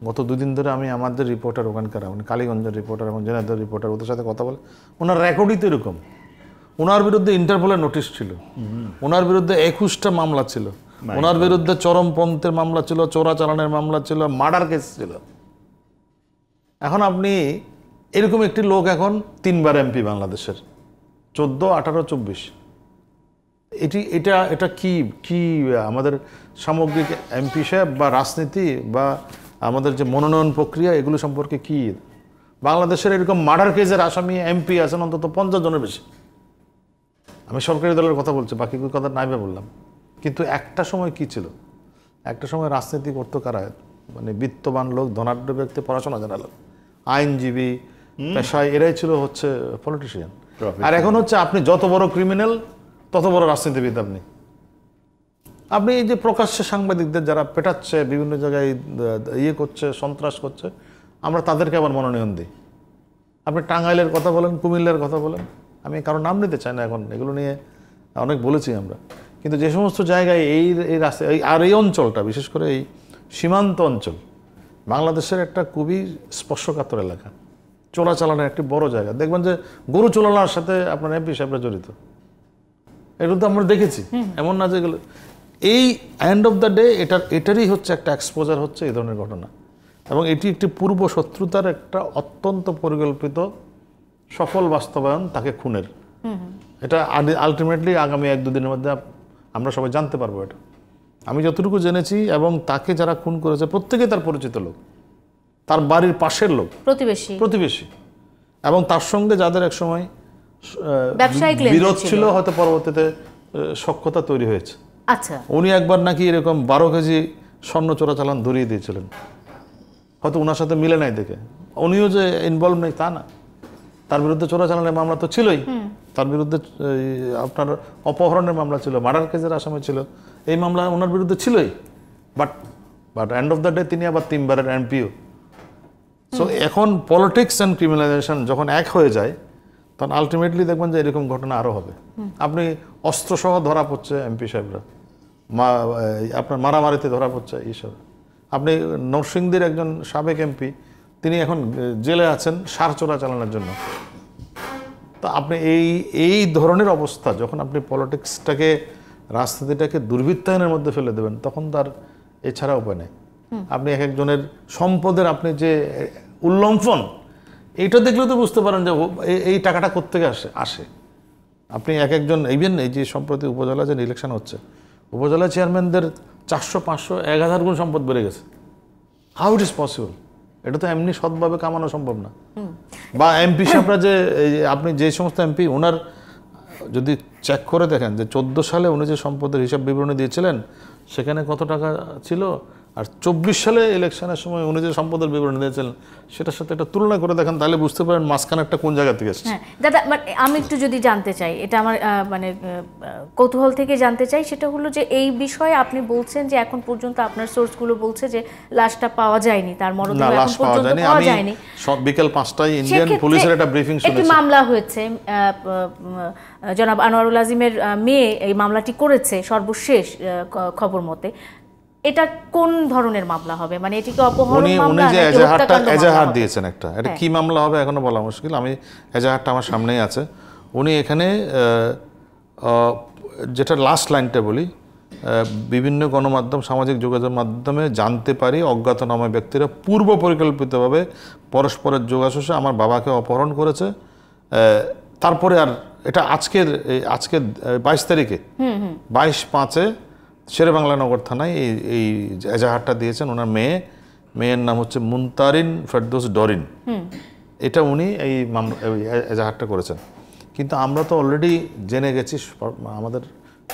গত দুদিন ধরে আমি আমাদের রিপোর্টার ওখানকার, মানে কালীগঞ্জের রিপোর্টার এবং জেনারেল রিপোর্টার, ওদের সাথে কথা বলে, ওনার রেকর্ডই তো এরকম। ওনার বিরুদ্ধে ইন্টারপোলের নোটিশ ছিল, ওনার বিরুদ্ধে 21টা মামলা ছিল, ওনার বিরুদ্ধে চরমপন্থের মামলা ছিল, চোরাচালানের মামলা ছিল, মার্ডার কেস ছিল। এখন আপনি এরকম একটি লোক এখন 3বার এমপি বাংলাদেশের, 14, 18, 24। এটা কি আমাদের সামগ্রিক এমপি সাহেব বা রাজনীতি বা আমাদের যে মনোনয়ন প্রক্রিয়া, এগুলো সম্পর্কে কি? বাংলাদেশের এরকম মার্ডার কেসের আসামি এমপি আছেন অন্তত 50 জনের বেশি। আমি সরকারি দলের কথা বলছি, বাকি কথা নাইবে বললাম। কিন্তু একটা সময় কি ছিল, একটা সময় রাজনীতি করতো কারা? মানে বিত্তবান লোক, ধনাঢ্য ব্যক্তি, পড়াশোনা জানা লোক, আইনজীবী পেশায়, এরাই ছিল হচ্ছে পলিটিশিয়ান। আর এখন হচ্ছে আপনি যত বড় ক্রিমিনাল তত বড় রাজনীতিবিদ। আপনি এই যে প্রকাশ্যে সাংবাদিকদের যারা পেটাচ্ছে, বিভিন্ন জায়গায় করছে, সন্ত্রাস করছে, আমরা তাদেরকে আবার মনোনয়ন দিই। আপনি টাঙ্গাইলের কথা বলেন, কুমিল্লার কথা বলেন, আমি কারো নাম নিতে চাই না, এখন এগুলো নিয়ে অনেক বলেছি আমরা। কিন্তু যে সমস্ত জায়গায় এই রাস্তা, আর এই অঞ্চলটা বিশেষ করে এই সীমান্ত অঞ্চল বাংলাদেশের একটা খুবই স্পর্শকাতর এলাকা, চোরাচালানের একটি বড় জায়গা। দেখবেন যে গরু চোরানোর সাথে আপনার এমপি সাহেবরা জড়িত, এটা তো আমরা দেখেছি। এমন না যেগুলো এই এন্ড অফ দ্য ডে এটারই হচ্ছে একটা এক্সপোজার হচ্ছে এই ধরনের ঘটনা, এবং এটি একটি পূর্ব শত্রুতার একটা অত্যন্ত পরিকল্পিত সফল বাস্তবায়ন তাকে খুনের। এটা আলটিমেটলি আগামী 1-2 দিনের মধ্যে আমরা সবাই জানতে পারবো এটা। আমি যতটুকু জেনেছি, এবং তাকে যারা খুন করেছে প্রত্যেকে তার পরিচিত লোক, তার বাড়ির পাশের লোক, প্রতিবেশী, এবং তার সঙ্গে যাদের এক সময় বিরোধ ছিল, হয়তো পরবর্তীতে সখ্যতা তৈরি হয়েছে। আচ্ছা, উনি একবার নাকি এরকম 12 কেজি স্বর্ণ চোরাচালান ধরিয়ে দিয়েছিলেন, হয়তো ওনার সাথে মিলে নাই দেখে। উনিও যে ইনভলভ নেই তা না, তার বিরুদ্ধে চোরাচালানের মামলা তো ছিলই, তার বিরুদ্ধে আপনার অপহরণের মামলা ছিল, মার্ডার কেসের আসামি ছিল, এই মামলা ওনার বিরুদ্ধে ছিলই। But end of the day তিনি আবার 3বারের এমপিও। সো এখন পলিটিক্স অ্যান্ড ক্রিমিনালাইজেশন যখন এক হয়ে যায়, তখন আলটিমেটলি দেখবেন যে এরকম ঘটনা আরও হবে। আপনি অস্ত্রসহ ধরা পড়ছে এমপি সাহেবরা, আপনার মারামারিতে ধরা পড়ছে এইসব। আপনি নরসিংদীর একজন সাবেক এমপি, তিনি এখন জেলে আছেন সার চোরাচালানের জন্য। তো আপনি এই ধরনের অবস্থা যখন আপনি পলিটিক্সটাকে, রাজনীতিটাকে দুর্বৃত্তায়নের মধ্যে ফেলে দেবেন, তখন তার এছাড়া উপায় নেই। আপনি এক একজনের সম্পদের আপনি যে উল্লম্ফন, এইটা দেখলেও তো বুঝতে পারেন যে এই টাকাটা কোত্থেকে আসে। আপনি এক একজন, ইভেন এই যে সম্প্রতি উপজেলা যে ইলেকশন হচ্ছে, উপজেলা চেয়ারম্যানদের 400, 500, 1000 গুণ সম্পদ বেড়ে গেছে। How it is possible? এটা তো এমনি সৎভাবে কামানো সম্ভব না। বা এমপি সাহেবরা যে আপনি যে সমস্ত এমপি, ওনার যদি চেক করে দেখেন যে 14 সালে উনি যে সম্পদের হিসাব বিবরণী দিয়েছিলেন, সেখানে কত টাকা ছিল, আর 24 সালে ইলেকশনের সময় উনি যে সম্পদের বিবরণী দিয়েছিলেন, সেটার সাথে একটা তুলনা করে দেখেন, তাহলে বুঝতে পারেন মাঝখানে একটা কোন জায়গা থেকে এসেছে। দাদা, আমি একটু যদি জানতে চাই, এটা আমার মানে কৌতূহল থেকে জানতে চাই, সেটা হলো যে এই বিষয়ে আপনি বলছেন যে এখন পর্যন্ত আপনার সোর্সগুলো বলছে যে লাশটা পাওয়া যায়নি, তার মরদেহ এখন পর্যন্ত পাওয়া যায়নি। বিকেল 5টায় ইন্ডিয়ান পুলিশের একটা ব্রিফিং শুনেছি, একটি মামলা হয়েছে, জনাব আনোয়ারুল আজিমের মেয়ে এই মামলাটি করেছে সর্বশেষ খবর মতে। এটা কোন ধরনের মামলা হবে? মানে এটি কি অপহরণ মামলা? উনি যে এজাহার দিয়েছেন একটা, এটা কি মামলা হবে এখনো বলা মুশকিল। আমি এজাহারটা আমার সামনেই আছে। উনি এখানে যেটা লাস্ট লাইনটা বলি, বিভিন্ন গণমাধ্যম সামাজিক যোগাযোগ মাধ্যমে জানতে পারি অজ্ঞাতনামা ব্যক্তিরা পূর্ব পরিকল্পিতভাবে পরস্পরের যোগাযোগে আমার বাবাকে অপহরণ করেছে। তারপরে আর এটা আজকের 22 তারিখে 22/5 শেরেবাংলা নগর থানায় এই এজাহারটা দিয়েছেন ওনার মেয়ের নাম হচ্ছে মুনতারিন ফেরদৌস ডরিন। এটা উনি এই এজাহারটা করেছেন। কিন্তু আমরা তো অলরেডি জেনে গেছি, আমাদের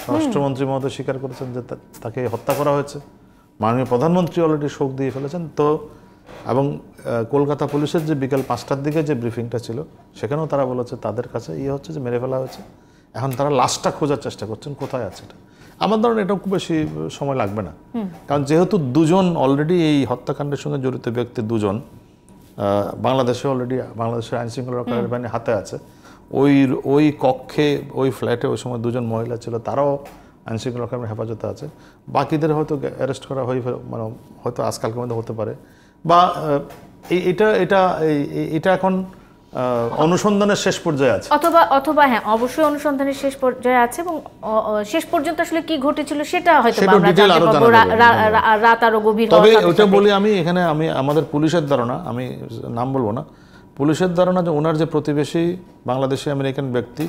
স্বরাষ্ট্রমন্ত্রী মহোদয় স্বীকার করেছেন যে তাকে হত্যা করা হয়েছে। মাননীয় প্রধানমন্ত্রী অলরেডি শোক দিয়ে ফেলেছেন। তো এবং কলকাতা পুলিশের যে বিকাল 5টার দিকে যে ব্রিফিংটা ছিল সেখানেও তারা বলেছে তাদের কাছে হচ্ছে যে মেরে ফেলা হয়েছে। এখন তারা লাশটা খোঁজার চেষ্টা করছেন কোথায় আছে এটা। আমার ধারণা এটা খুব বেশি সময় লাগবে না, কারণ যেহেতু দুজন অলরেডি এই হত্যাকাণ্ডের সঙ্গে জড়িত ব্যক্তি দুজন বাংলাদেশে অলরেডি বাংলাদেশের আইনশৃঙ্খলা রক্ষাকারী বাহিনী হাতে আছে। ওই কক্ষে ওই ফ্ল্যাটে ওই সময় দুজন মহিলা ছিল, তারাও আইনশৃঙ্খলা রক্ষাকারী হেফাজতে আছে। বাকিদের হয়তো অ্যারেস্ট করা মানে হয়তো আজকালকের মধ্যে হতে পারে, বা এটা এখন অনুসন্ধানের শেষ পর্যায়ে আছে, অথবা হ্যাঁ অবশ্যই অনুসন্ধানের শেষ পর্যায়ে আছে, এবং শেষ পর্যন্ত আসলে কি ঘটেছিল সেটা হয়তো আমরা জানতে পারবো রাত আরো গভীর তবে ওটা বলি আমি এখানে আমাদের পুলিশের ধারণা, আমি নাম বলবো না, পুলিশের ধারণা যে ওনার যে প্রতিবেশী বাংলাদেশি আমেরিকান ব্যক্তি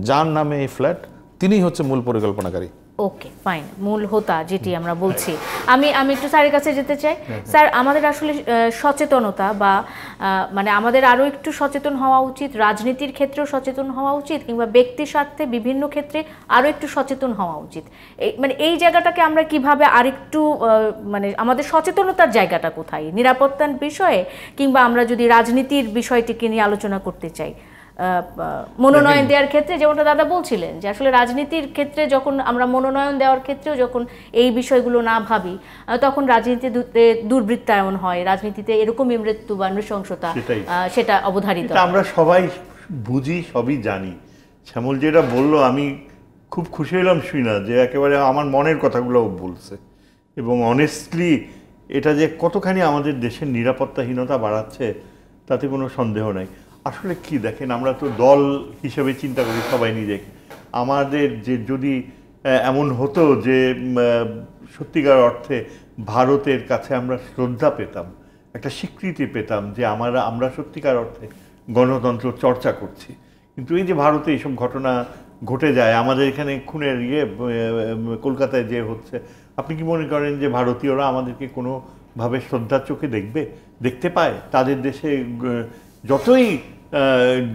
যার নামে এই ফ্ল্যাট, তিনিই হচ্ছে মূল পরিকল্পনাকারী। ওকে ফাইন, মূল হোতা যেটি আমরা বলছি। আমি একটু স্যারের কাছে যেতে চাই। স্যার, আমাদের আসলে সচেতনতা বা মানে আমাদের আরও একটু সচেতন হওয়া উচিত, রাজনীতির ক্ষেত্রেও সচেতন হওয়া উচিত, কিংবা ব্যক্তি স্বার্থে বিভিন্ন ক্ষেত্রে আরও একটু সচেতন হওয়া উচিত। মানে এই জায়গাটাকে আমরা কিভাবে আরেকটু মানে আমাদের সচেতনতার জায়গাটা কোথায়, নিরাপত্তার বিষয়ে, কিংবা আমরা যদি রাজনীতির বিষয়টিকে নিয়ে আলোচনা করতে চাই, মনোনয়ন দেওয়ার ক্ষেত্রে যেমনটা দাদা বলছিলেন যে আসলে রাজনীতির ক্ষেত্রে যখন আমরা মনোনয়ন দেওয়ার ক্ষেত্রেও যখন এই বিষয়গুলো না ভাবি, তখন রাজনীতিতে দুর্বৃত্তায়ন হয়, রাজনীতিতে এরকমই মৃত্যু বা নৃশংসতা সেটা অবধারিত। আমরা সবাই বুঝি, সবই জানি। শ্যামল যেটা বললো আমি খুব খুশি হলাম শুনা, যে একেবারে আমার মনের কথাগুলো বলছে, এবং অনেস্টলি এটা যে কতখানি আমাদের দেশের নিরাপত্তাহীনতা বাড়াচ্ছে তাতে কোনো সন্দেহ নাই। আসলে কি দেখেন, আমরা তো দল হিসেবে চিন্তা করি সবাই নিজেকে। আমাদের যে যদি এমন হতো যে সত্যিকার অর্থে ভারতের কাছে আমরা শ্রদ্ধা পেতাম, একটা স্বীকৃতি পেতাম যে আমরা সত্যিকার অর্থে গণতন্ত্র চর্চা করছি, কিন্তু এই যে ভারতে এইসব ঘটনা ঘটে যায়, আমাদের এখানে খুনের কলকাতায় যে হচ্ছে, আপনি কি মনে করেন যে ভারতীয়রা আমাদেরকে কোনোভাবে শ্রদ্ধার চোখে দেখতে পায়? তাদের দেশে যতই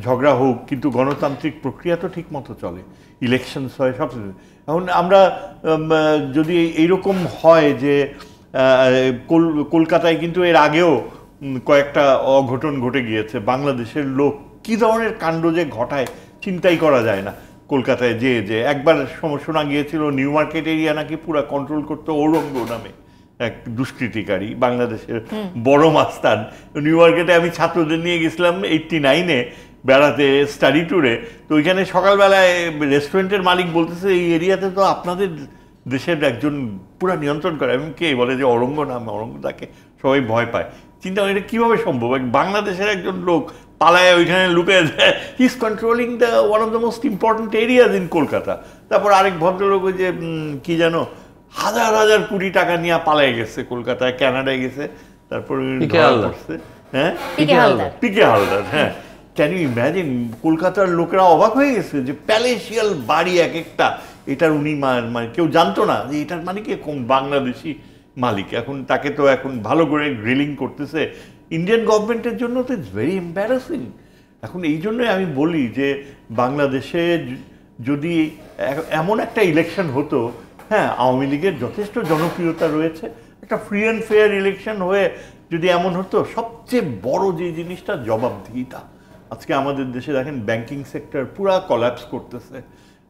ঝগড়া হোক, কিন্তু গণতান্ত্রিক প্রক্রিয়া তো ঠিক মতো চলে, ইলেকশনস হয়, সব। এখন আমরা যদি এইরকম হয় যে কলকাতায় কিন্তু এর আগেও কয়েকটা অঘটন ঘটে গিয়েছে, বাংলাদেশের লোক কী ধরনের কাণ্ড যে ঘটায় চিন্তাই করা যায় না। কলকাতায় যে একবার শোনা গিয়েছিল নিউ মার্কেট এরিয়া নাকি পুরা কন্ট্রোল করতো ঔরঙ্গ নামে এক দুষ্কৃতিকারী, বাংলাদেশের বড় মাস্তান। নিউ মার্কেটে আমি ছাত্রদের নিয়ে গেছিলাম 89-এ বেড়াতে, স্টাডি ট্যুরে। তো ওইখানে সকালবেলায় রেস্টুরেন্টের মালিক বলতেছে এই এরিয়াতে তো আপনাদের দেশের একজন পুরা নিয়ন্ত্রণ করে। আমি কে বলে যে অরঙ্গ নাম, অরঙ্গ, তাকে সবাই ভয় পায়। চিন্তা এটা কীভাবে সম্ভব? বাংলাদেশের একজন লোক পালায় ওইখানে লুকিয়ে যায়, he is controlling the one of the most important areas in Kolkata. তারপর আরেক ভদ্রলোক ওই যে কি জানো হাজার হাজার কোটি টাকা নিয়ে পালায় গেছে, কলকাতায়, কানাডায় গেছে, তারপর হ্যাঁ পিকে হালদার। হ্যাঁ, ক্যান ইউ ইম্যাজিন? কলকাতার লোকেরা অবাক হয়ে গেছে যে প্যালেসিয়াল বাড়ি এক একটা, এটার উনি মানে কেউ জানতো না যে এটার মানে কি কোন বাংলাদেশি মালিক। এখন তাকে তো এখন ভালো করে গ্রিলিং করতেছে ইন্ডিয়ান গভর্নমেন্টের জন্য। তো ইটস ভেরি এম্বারাসিং। এখন এই জন্যই আমি বলি যে বাংলাদেশে যদি এমন একটা ইলেকশন হতো, হ্যাঁ আওয়ামী লীগের যথেষ্ট জনপ্রিয়তা রয়েছে, একটা ফ্রি অ্যান্ড ফেয়ার ইলেকশন হয়ে যদি এমন হতো, সবচেয়ে বড় যে জিনিসটা জবাবদিহিতা। আজকে আমাদের দেশে দেখেন ব্যাংকিং সেক্টর পুরা কলাপস করতেছে।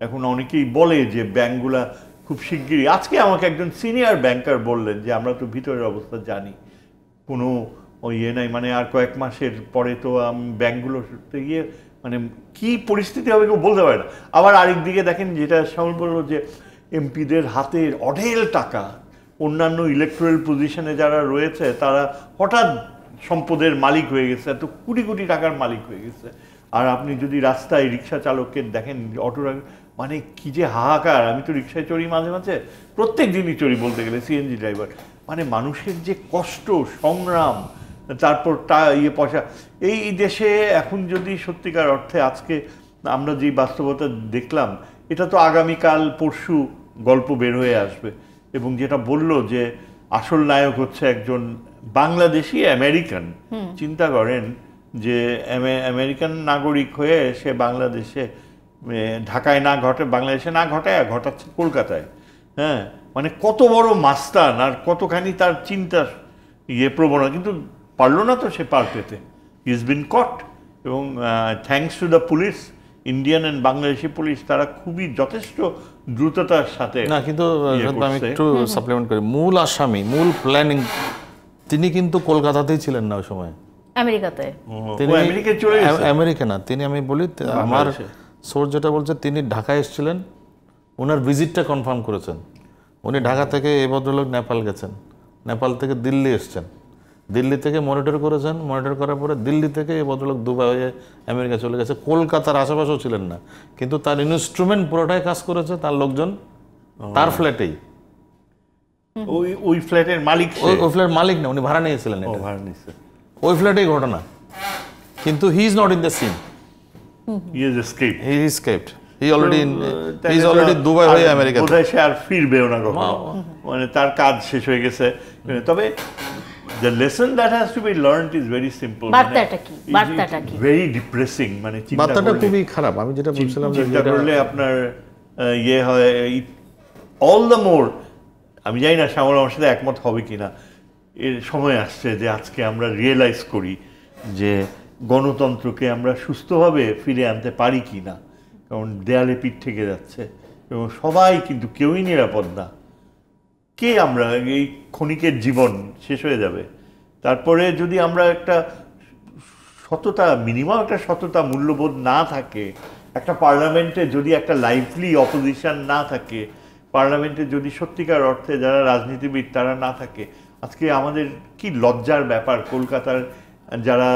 এখন অনেকেই বলে যে ব্যাংকগুলা খুব শিগগিরই, আজকে আমাকে একজন সিনিয়র ব্যাংকার বললেন যে আমরা তো ভিতরের অবস্থা জানি, কোনো নাই, মানে আর কয়েক মাসের পরে তো ব্যাংকগুলোতে গিয়ে মানে কি পরিস্থিতি হবে কেউ বলতে পারে না। আবার আরেক দিকে দেখেন যেটা শ্যামল বলল যে এমপিদের হাতের অঢেল টাকা, অন্যান্য ইলেকটোরাল পজিশনে যারা রয়েছে তারা হঠাৎ সম্পদের মালিক হয়ে গেছে, এত কোটি কোটি টাকার মালিক হয়ে গেছে। আর আপনি যদি রাস্তায় রিক্সা চালককে দেখেন, অটো মানে কি যে হাহাকার। আমি তো রিক্সায় চড়ি মাঝে মাঝে, প্রত্যেক দিনই চড়ি বলতে গেলে, সিএনজি ড্রাইভার। মানে মানুষের যে কষ্ট, সংগ্রাম, তারপর পয়সা। এই দেশে এখন যদি সত্যিকার অর্থে আজকে আমরা যে বাস্তবতা দেখলাম, এটা তো আগামীকাল পরশু গল্প বের হয়ে আসবে। এবং যেটা বললো যে আসল নায়ক হচ্ছে একজন বাংলাদেশি আমেরিকান। চিন্তা করেন যে আমেরিকান নাগরিক হয়ে সে বাংলাদেশে, ঢাকায় না ঘটে, বাংলাদেশে না ঘটায়, ঘটাচ্ছে কলকাতায়। হ্যাঁ, মানে কত বড় মাস্তান আর কতখানি তার চিন্তার প্রবণতা, কিন্তু পারলো না তো সে পার পেতে। ইজ বিন কট। এবং thanks to the police, Indian and Bangladeshi police, তারা খুবই যথেষ্ট দ্রুততার সাথে। না, কিন্তু আমি একটু সাপ্লিমেন্ট করি, মূল আসামি, মূল প্ল্যানিং তিনি কিন্তু কলকাতাতেই ছিলেন না ওই সময়, আমেরিকাতে। তিনি আমেরিকায় চলে গেছে। আমেরিকা না, তিনি, আমি বলি আমার সোর্স যেটা বলছে, তিনি ঢাকায় এসেছিলেন, ওনার ভিজিটটা কনফার্ম করেছেন। উনি ঢাকা থেকে এই ভদ্রলোক নেপাল গেছেন, নেপাল থেকে দিল্লি এসছেন, দিল্লি থেকে মনিটর করেছেন, মনিটর করার পরে দিল্লি থেকে এই ভদ্রলোক দুবাই হয়ে আমেরিকা চলে গেছে। কলকাতার আশেপাশেও ছিলেন না, কিন্তু তার ইনস্ট্রুমেন্ট পুরোটাই কাজ করেছে তার লোকজন, তার ফ্ল্যাটেই। ওই ফ্ল্যাটের মালিক, ওই ফ্ল্যাট মালিক না, উনি ভাড়া নিয়েছিলেন, ভাড়া নিচ্ছে, ওই ফ্ল্যাটেই ঘটনা। কিন্তু he is not in the scene, he is escaped, he escaped, he already Dubai হয়ে আমেরিকা। বোধহয় সে আর ফিরবেও না কখনো, মানে তার কাজ শেষ হয়ে গেছে। তবে the lesson that has to be learned is very simple. বার্তাটা কি? বার্তাটা কি? Very depressing, মানে বার্তাটা খুবই খারাপ। আমি যেটা বলছিলাম যে চিন্তা করলে আপনার হয় অল দ্য মোর। আমি জানি না শ্যামল আমার সাথে একমত হবে কিনা, এর সময় আসছে যে আজকে আমরা রিয়েলাইজ করি যে গণতন্ত্রকে আমরা সুস্থভাবে ফিরে আনতে পারি কি না। কারণ দেয়ালে পিঠ থেকে যাচ্ছে এবং সবাই কিন্তু কেউই নিরাপদ না। কে আমরা, এই ক্ষণিকের জীবন শেষ হয়ে যাবে। তারপরে যদি আমরা একটা সততা, মিনিমাম একটা সততা মূল্যবোধ না থাকে, একটা পার্লামেন্টে যদি একটা লাইভলি অপোজিশন না থাকে, পার্লামেন্টে যদি সত্যিকার অর্থে যারা রাজনীতিবিদ তারা না থাকে, আজকে আমাদের কি লজ্জার ব্যাপার। কলকাতার যারা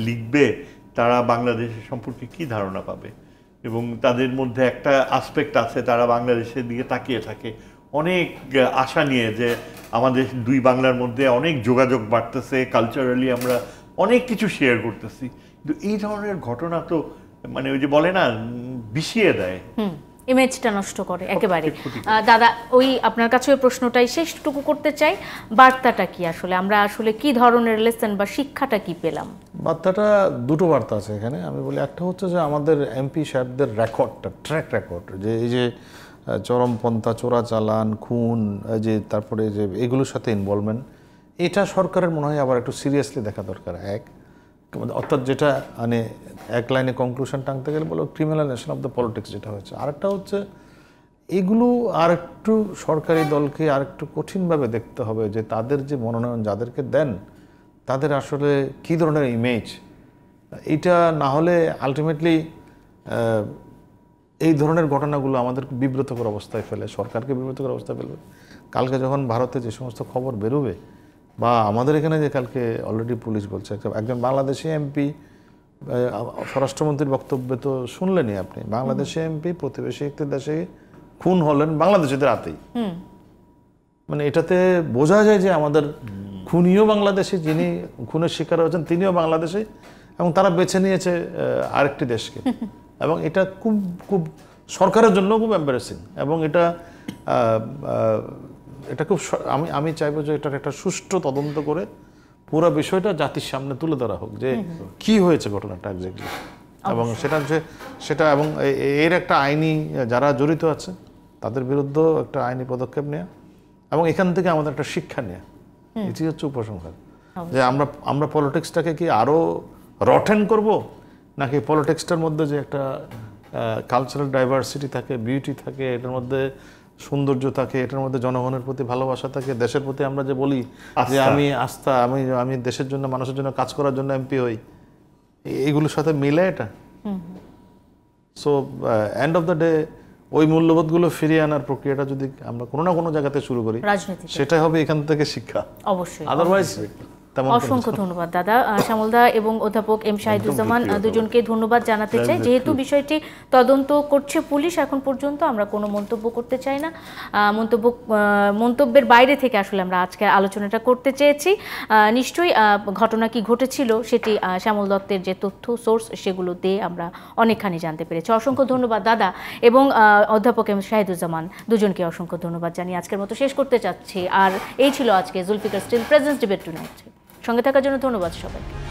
লিখবে তারা বাংলাদেশের সম্পর্কে কি ধারণা পাবে। এবং তাদের মধ্যে একটা আসপেক্ট আছে, তারা বাংলাদেশের দিকে তাকিয়ে থাকে অনেক আশা নিয়ে, যে আমাদের দুই বাংলার মধ্যে অনেক যোগাযোগ বাড়তেছে, কালচারালি আমরা অনেক কিছু শেয়ার করতেছি। কিন্তু এই ধরনের ঘটনা তো মানে ওই যে বলে না, বিষিয়ে দেয়, ইমেজটা নষ্ট করে একেবারে। দাদা, ওই আপনার কাছে ওই প্রশ্নটাই শেষটুকু করতে চাই, বার্তাটা কি আসলে, আমরা আসলে কি ধরনের লেসন বা শিক্ষাটা কি পেলাম? বার্তাটা দুটো বার্তা আছে এখানে। আমি বলি, একটা হচ্ছে যে আমাদের এমপি সাহেবদের রেকর্ডটা, ট্র্যাক রেকর্ড, যে এই যে চরমপন্থা, চোরাচালান, খুন, যে তারপরে যে এগুলোর সাথে ইনভলভমেন্ট, এটা সরকারের মনে হয় আবার একটু সিরিয়াসলি দেখা দরকার। অর্থাৎ যেটা মানে এক লাইনে কনক্লুশন টানতে গেলে বলো ক্রিমিনালাইজেশন অফ দ্য পলিটিক্স যেটা হয়েছে। আরেকটা হচ্ছে এগুলো আরেকটু সরকারি দলকে আরেকটু কঠিনভাবে দেখতে হবে, যে তাদের যে মনোনয়ন যাদেরকে দেন তাদের আসলে কী ধরনের ইমেজ। এটা না হলে আলটিমেটলি এই ধরনের ঘটনাগুলো আমাদেরকে বিব্রতকর অবস্থায় ফেলে, সরকারকে বিব্রতকর অবস্থায় ফেলবে। কালকে যখন ভারতে যে সমস্ত খবর বেরোবে, বা আমাদের এখানে যে কালকে অলরেডি পুলিশ বলছে, একজন বাংলাদেশি এমপি, স্বরাষ্ট্রমন্ত্রীর বক্তব্যে তো শুনলেনই আপনি, বাংলাদেশি এমপি প্রতিবেশী একটি দেশে খুন হলেন বাংলাদেশিদের হাতেই। মানে এটাতে বোঝা যায় যে আমাদের খুনিও বাংলাদেশি, যিনি খুনের শিকার হয়েছেন তিনিও বাংলাদেশি, এবং তারা বেছে নিয়েছে আরেকটি দেশকে। এবং এটা খুব খুব সরকারের জন্য খুব এম্বারেসিং। এবং এটা খুব, আমি চাইবো যে এটার একটা সুষ্ঠু তদন্ত করে পুরো বিষয়টা জাতির সামনে তুলে ধরা হোক, যে কি হয়েছে ঘটনাটা এক্স্যাক্টলি। এবং সেটা এবং এর একটা আইনি, যারা জড়িত আছে তাদের বিরুদ্ধেও একটা আইনি পদক্ষেপ নেওয়া, এবং এখান থেকে আমাদের একটা শিক্ষা নেওয়া, এটি হচ্ছে উপসংহার। যে আমরা পলিটিক্সটাকে কি আরও রটেন করব, নাকি পলিটিক্সটার মধ্যে যে একটা কালচারাল ডাইভার্সিটি থাকে, বিউটি থাকে, এটার মধ্যে সৌন্দর্য থাকে, এটার মধ্যে জনগণের প্রতি ভালোবাসা থাকে, দেশের প্রতি আমরা যে বলি যে আমি আস্থা, আমি দেশের জন্য, মানুষের জন্য কাজ করার জন্য এমপি হই, এইগুলোর সাথে মিলে এটা। So end of the day ওই মূল্যবোধগুলো ফিরিয়ে আনার প্রক্রিয়াটা যদি আমরা কোনো না কোনো জায়গাতে শুরু করি, সেটাই হবে এখান থেকে শিক্ষা। অবশ্যই, আদারওয়াইজ তেমন অসংখ্য ধন্যবাদ দাদা। শ্যামলদা এবং অধ্যাপক এম শাহিদুজ্জামান দুজনকে ধন্যবাদ জানাতে চাই। যেহেতু বিষয়টি তদন্ত করছে পুলিশ, এখন পর্যন্ত আমরা কোনো মন্তব্য করতে চাই না। মন্তব্যের বাইরে থেকে আসলে আমরা আজকে আলোচনাটা করতে চেয়েছি। নিশ্চয়ই ঘটনা কি ঘটেছিল সেটি শ্যামল দত্তের যে তথ্য সোর্স সেগুলো দিয়ে আমরা অনেকখানি জানতে পেরেছি। অসংখ্য ধন্যবাদ দাদা এবং অধ্যাপক এম শাহিদুজ্জামান দুজনকে অসংখ্য ধন্যবাদ জানিয়ে আজকের মতো শেষ করতে চাচ্ছি। আর এই ছিল আজকে Zulfikar still presence debate tonight. সঙ্গে থাকার জন্য ধন্যবাদ সবাইকে।